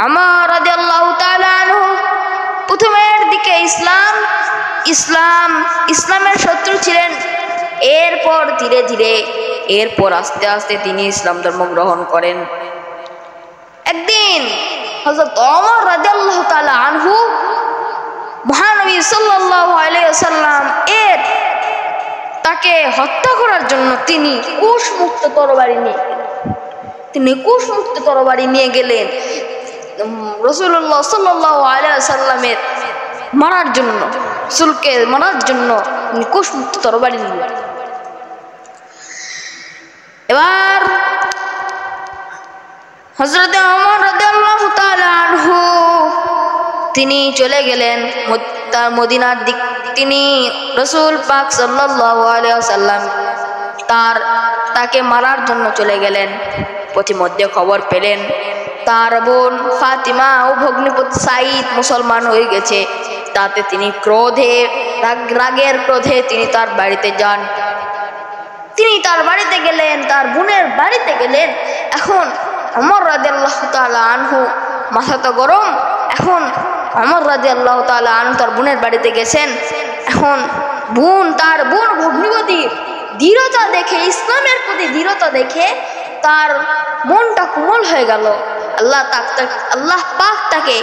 ওমর রাদিয়াল্লাহু তাআলা আনহু প্রথমের দিকে ইসলামের শত্রু ছিলেন। এরপর ধীরে ধীরে আস্তে আস্তে তিনি ইসলাম ধর্ম গ্রহণ করেন। একদিন হযরত ওমর রাদিয়াল্লাহু তাআলা আনহু মহানবী সাল্লাল্লাহু আলাইহি ওয়াসাল্লাম তাকে হত্যা করার জন্য তিনি কুশমুক্ত তরবারি নিয়ে গেলেন রাসূলুল্লাহ সাল্লাল্লাহু আলাইহি ওয়াসাল্লামের মারার জন্য, রাসূলকে মারার জন্য তিনি কুশমুক্ত তরবারি নিলেন। এবার হযরত ওমর রাদিয়াল্লাহু তাআলা আনহু তিনি চলে গেলেন মদিনার দিক। তিনি রাসূল পাক সাল্লাল্লাহু আলাইহি ওয়াসাল্লাম তাকে মারার জন্য চলে গেলেন। পথিমধ্যে খবর পেলেন তার বোন ফাতিমা ও ভগ্নিপতি সাঈদ মুসলমান হয়ে গেছে। তাতে তিনি রাগের ক্রোধে তিনি তার বাড়িতে যান। তিনি তার বাড়িতে গেলেন, তার বোনের বাড়িতে গেলেন। এখন ওমর রাদিয়াল্লাহু তাআলা আনহু মাথা তো গরম। এখন ওমর রাদিয়াল্লাহু তাআলা আনহু তার বোনের বাড়িতে গেছেন। এখন তার বোন ভগ্নিপতির দৃঢ়তা দেখে, ইসলামের প্রতি দৃঢ়তা দেখে তার মনটা কোমল হয়ে গেল। আল্লাহ পাক তাকে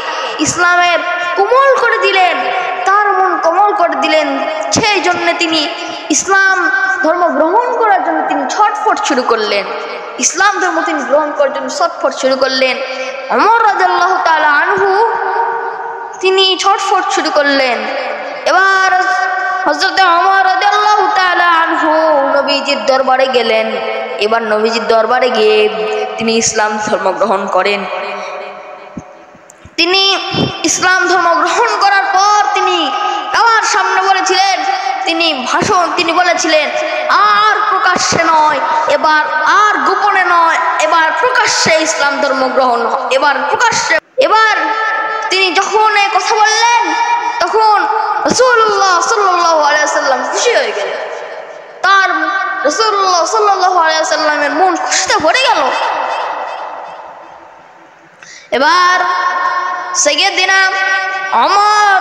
ইসলামের কোমল করে দিলেন, তার মন কোমল করে দিলেন। সেই জন্য তিনি ইসলাম ধর্ম গ্রহণ করার জন্য তিনি ছটফট শুরু করলেন। ইসলাম ধর্ম তিনি গ্রহণ করার জন্য ছটফট শুরু করলেন। ওমর রাদিয়াল্লাহু তাআলা আনহু তিনি ছটফট শুরু করলেন। এবার হযরত ওমর রাদিয়াল্লাহু তাআলা আনহু নবীজির দরবারে গেলেন। এবার নবীজির দরবারে গিয়ে তিনি ইসলাম ধর্ম গ্রহণ করেন। তিনি ইসলাম ধর্ম গ্রহণ করার পর তিনি আমার সামনে বলেছিলেন, তিনি বলেছিলেন, আর প্রকাশ্যে নয়, এবার আর গোপনে নয়, এবার প্রকাশ্যে ইসলাম ধর্ম গ্রহণ, এবার প্রকাশ্যে। এবার তিনি যখন এই কথা বললেন তখন রাসূলুল্লাহ সাল্লাল্লাহু আলাইহি ওয়াসাল্লাম খুশি হয়ে গেলেন। রাসূলুল্লাহ সাল্লাল্লাহু আলাইহি ওয়াসাল্লামের মন খুশিতে ভরে গেল। এবার সাইয়্যিদিনা ওমর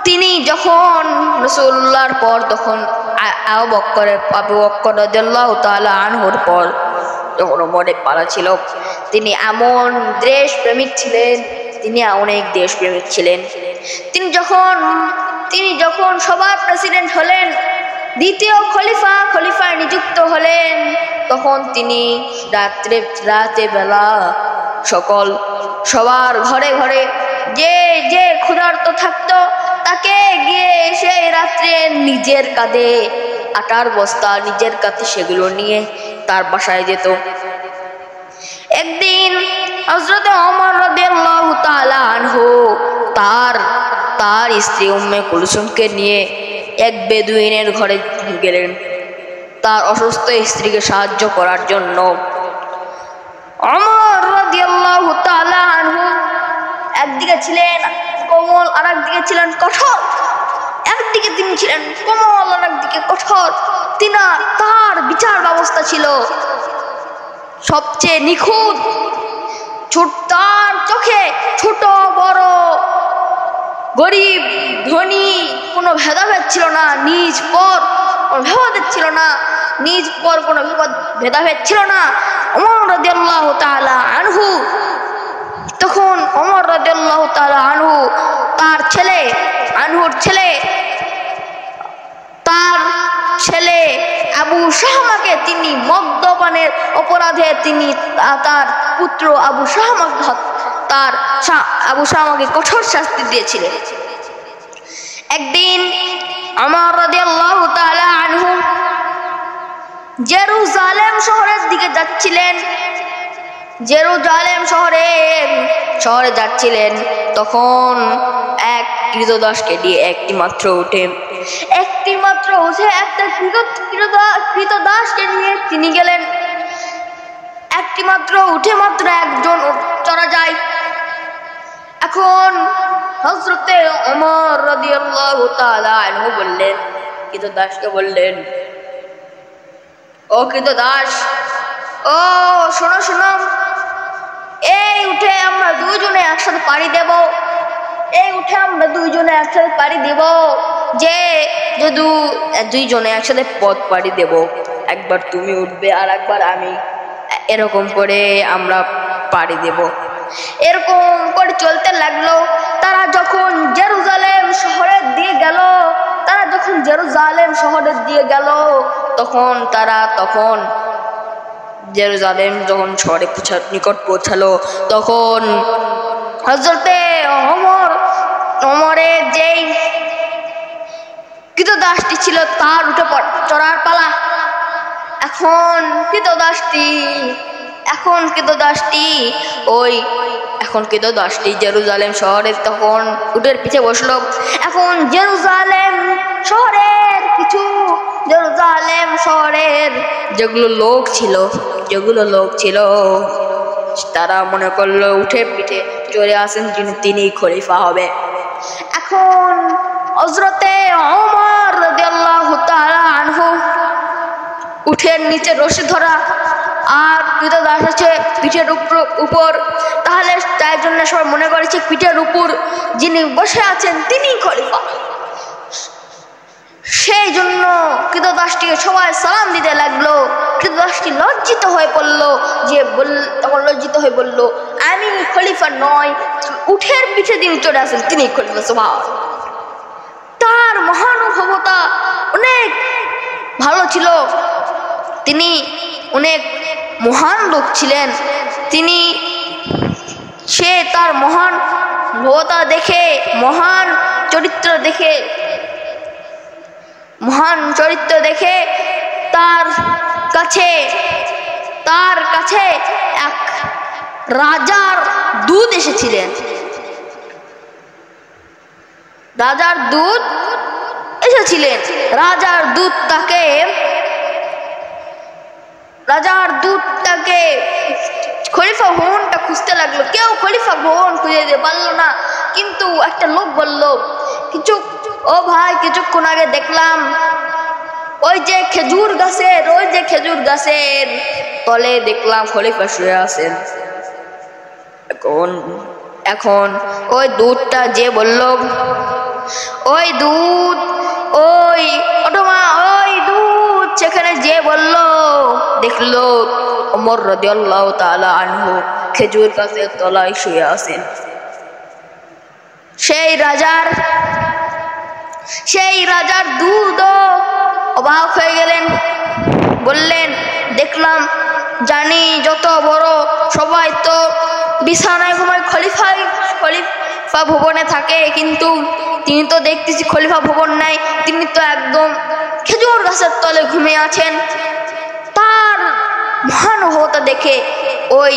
তিনি যখন রাসূলুল্লাহর পর তখন আবু বকর রাদিয়াল্লাহু তাআলা আনহুর পর যখন ওমরের পালা ছিল, তিনি এমন দেশপ্রেমিক ছিলেন, তিনি অনেক দেশপ্রেমিক ছিলেন। তিনি যখন সবার প্রেসিডেন্ট হলেন, দ্বিতীয় খলিফায় নিযুক্ত হলেন, তখন তিনি রাতে বেলা সবার ঘরে ঘরে যে ক্ষুধার্ত থাকতো তাকে গিয়ে সেই রাত্রে নিজের কাঁধে আটার বস্তা, নিজের কাঁধে সেগুলো নিয়ে তার বাসায় যেত। একদিন হযরত ওমর রাদিয়াল্লাহু তাআলা আনহু তার স্ত্রী উম্মে কুলসুমকে নিয়ে এক বেদুইনের ঘরে গেলেন তার অসুস্থ স্ত্রীকে সাহায্য করার জন্য। ওমর রাদিয়াল্লাহু তাআলা আনহু একদিকে ছিলেন কোমল, আর একদিকে ছিলেন কঠোর। একদিকে তিনি ছিলেন কোমল, আর একদিকে কঠোর। তার বিচার ব্যবস্থা ছিল সবচেয়ে নিখুঁত। তার চোখে ছোট বড়, গরিব ধনী কোনো ভেদাভেদ ছিল না, নিজ পর কোনো ভেদাভেদ ছিল না, ভেদাভেদ ছিল না। ওমর রাদিয়াল্লাহু তাআলা আনহু তখন ওমর রাদিয়াল্লাহু তাআলা আনহু তার ছেলে আবু শাহমাকে তিনি মদ্যপানের অপরাধে তিনি তার পুত্র আবু শাহমাকে কঠোর শাস্তি দিয়েছিলেন। একদিন ওমর রাদিয়াল্লাহু তাআলা আনহু জেরুজালেম শহরের দিকে যাচ্ছিলেন। জেরুজালেম শহরে যাচ্ছিলেন, তখন এক কৃতদাসকে দিয়ে একটি মাত্র উঠে একটা কৃতদাসকে নিয়ে তিনি গেলেন। একটি মাত্র উঠে মাত্র একজন চড়া যায়। এখন হযরতে ওমর রাদিয়াল্লাহু তাআলা আনহু বললেন, কৃতদাসকে বললেন, ও কৃতদাস, ও শোনো, এই উঠে আমরা দুজন এই উঠে আমরা দুইজনে একসাথে পাড়ি দেব, যে যদি দুইজনে একসাথে পথ পাড়ি দেব, একবার তুমি উঠবে আর একবার আমি, এরকম করে আমরা পাড়ি দেব। এরকম করে চলতে লাগলো। তারা যখন জেরুজালেম শহরের দিয়ে গেল, তখন জেরুজালেম যখন শহরে নিকট পৌঁছালো, তখন হযরতে ওমরের যেই কৃতদাসটি ছিল তার উঠে চড়ার পালা। এখন কৃতদাসটি জেরুজালেম শহরের তখন উটের পিছে বসলো। এখন জেরুজালেম শহরের যেগুলো লোক ছিল তারা মনে করলো উঠে পিঠে চলে আসেন তিনি খলিফা হবে। এখন হযরতে ওমর রাদিয়াল্লাহু তাআলা আনহু উঠের নিচে রশি ধরা আর কৃতদাস আছে পিঠের উপর, তাহলে তাই জন্য সবাই মনে করেছে পিঠের উপর যিনি বসে আছেন তিনি খলিফা। সেই জন্য কৃতদাসটিকে সবাই সালাম দিতে লাগলো। কৃতদাসটি লজ্জিত হয়ে বলল, আমি খলিফা নয়, উঠের পিঠে যিনি চড়ে আছেন তিনি খলিফা। সুবহানাল্লাহ। তার মহানুভবতা অনেক ভালো ছিল, তিনি অনেক মহান লোক ছিলেন। সে তার মহান ভবতা দেখে, মহান চরিত্র দেখে তার কাছে এক রাজার দূত এসেছিলেন। রাজার দূত তাকে খলিফা ভবনটা খুঁজতে লাগলো। কেউ খলিফা ভবন খুঁজে দিতে পারলো না, কিন্তু একটা লোক বলল, কিছুক্ষণ আগে দেখলাম ওই যে খেজুর গাছের তলে দেখলাম খলিফা শুয়ে আছেন। এখন ওই দূতটা যে বলল, ওই দূত সেখানে যে বলল, দেখলো ওমর রাদিয়াল্লাহু তাআলা আনহু খেজুর গাছের তলায় শুয়ে আছেন। সেই রাজার দূত অবাক হয়ে গেলেন, বললেন, দেখলাম জানি যত বড় সবাই তো বিছানায় ঘুমায়, খলিফা ভবনে থাকে, কিন্তু তিনি তো দেখতেছি খলিফা ভবন নাই, তিনি তো একদম খেজুর গাছের তলে ঘুমিয়ে আছেন। তার মহানুভবতা দেখে ওই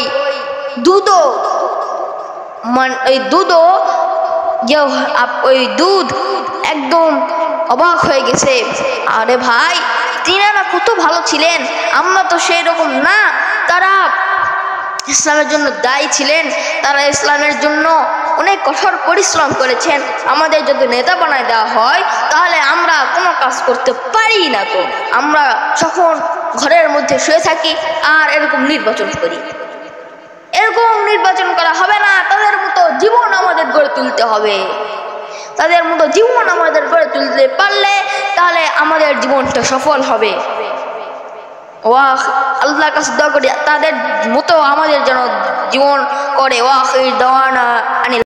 দুধ একদম অবাক হয়ে গেছে। আরে ভাই, তিনারা কত ভালো ছিলেন, আমরা তো সেই রকম না। তারা ইসলামের জন্য দায়ী ছিলেন, তারা ইসলামের জন্য অনেক কঠোর পরিশ্রম করেছেন। আমাদের যদি নেতা বানায় দেওয়া হয় তাহলে আমরা কোনো কাজ করতে পারি না। তো আমরা যখন ঘরের মধ্যে শুয়ে থাকি আর এরকম নির্বাচন করি, এরকম নির্বাচন করা হবে না। তাদের মতো জীবন আমাদের গড়ে তুলতে হবে। তুলতে পারলে তাহলে আমাদের জীবনটা সফল হবে। আল্লাহর কাছে দোয়া করি তাদের মতো আমাদের যেন জীবন করে। ওয়া আখির দাওয়ানা